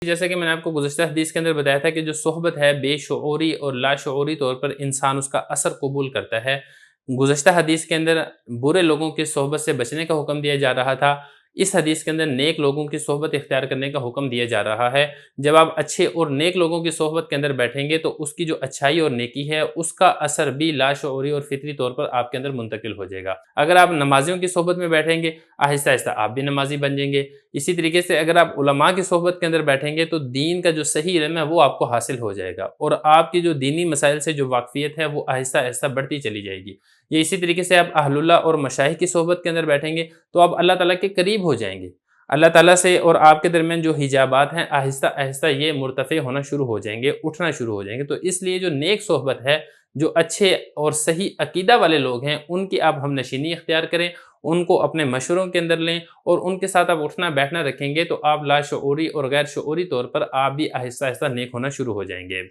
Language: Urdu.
جیسا کہ میں نے آپ کو گزشتہ حدیث کے اندر بتایا تھا کہ جو صحبت ہے بے شعوری اور لاشعوری طور پر انسان اس کا اثر قبول کرتا ہے۔ گزشتہ حدیث کے اندر برے لوگوں کی صحبت سے بچنے کا حکم دیا جا رہا تھا، اس حدیث کے اندر نیک لوگوں کی صحبت اختیار کرنے کا حکم دیا جا رہا ہے۔ جب آپ اچھے اور نیک لوگوں کی صحبت کے اندر بیٹھیں گے تو اس کی جو اچھائی اور نیکی ہے اس کا اثر بھی لاشعوری اور فطری طور پر آپ کے اندر منتقل ہو جائے گا۔ اگر آپ نمازیوں کی صحبت میں بیٹھیں گے، آہستہ آہستہ آپ بھی نمازی بن جائیں گے۔ اسی طریقے سے اگر آپ علماء کی صحبت کے اندر بیٹھیں گے تو دین کا جو صحیح علم ہے وہ آپ کو حاصل ہو جائے گا، اور آپ کی جو دینی مسائل سے جو واقفیت ہے وہ آہستہ آہستہ بڑھتی چلی جائے گی۔ یہ اسی طریقے سے آپ اہل اللہ اور مشائخ کی صحبت کے اندر بیٹھیں گے تو آپ اللہ تعالیٰ کے قریب ہو جائیں گے۔ اللہ تعالیٰ سے اور آپ کے درمیان جو حجابات ہیں آہستہ آہستہ یہ مرتفع ہونا شروع ہو جائیں گے، اٹھنا شروع ہو جائیں گے۔ تو اس لیے جو نیک صحبت ہے، جو اچھے اور صحیح عقیدہ والے لوگ ہیں، ان کی آپ ہم نشینی اختیار کریں، ان کو اپنے مشوروں کے اندر لیں، اور ان کے ساتھ آپ اٹھنا بیٹھنا رکھیں گے تو آپ لاشعوری اور غیر شعوری طور پر آپ بھی آہستہ آہستہ نیک ہونا شروع ہو جائیں گے۔